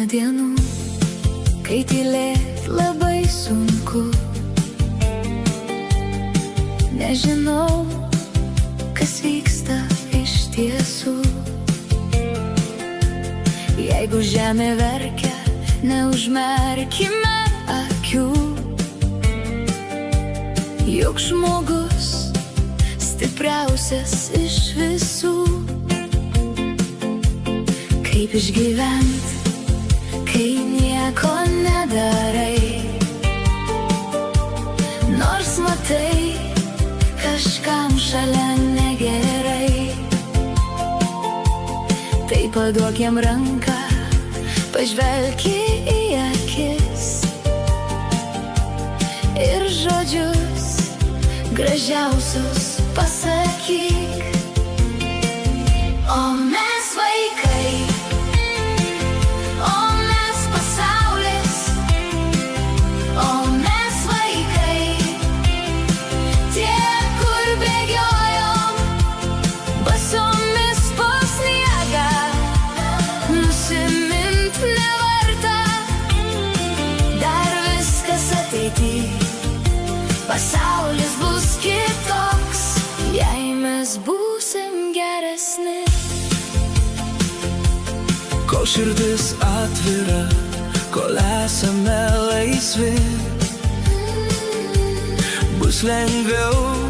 dienų, kai tylėt labai sunku. Nežinau, kas vyksta iš tiesų. Jeigu žemė verkia, neužmerkime akių. Juk žmogus stipriausias iš visų. Kaip išgyvent, kai nieko nedarai, nors matai, kažkam šalia negerai. Tai paduok jam ranką, pažvelk į akis ir žodžius gražiausius pasakyk. O mes vaikai, o mes pasaulis, o mes vaikai, tie, kur bėgiojom basomis po sniegą. Nusimint nevarta, dar viskas ateity. Pasaulis bus kitoks, jei mes būsim geresni. Kol širdis atvira, kol esame laisvi, bus lengviau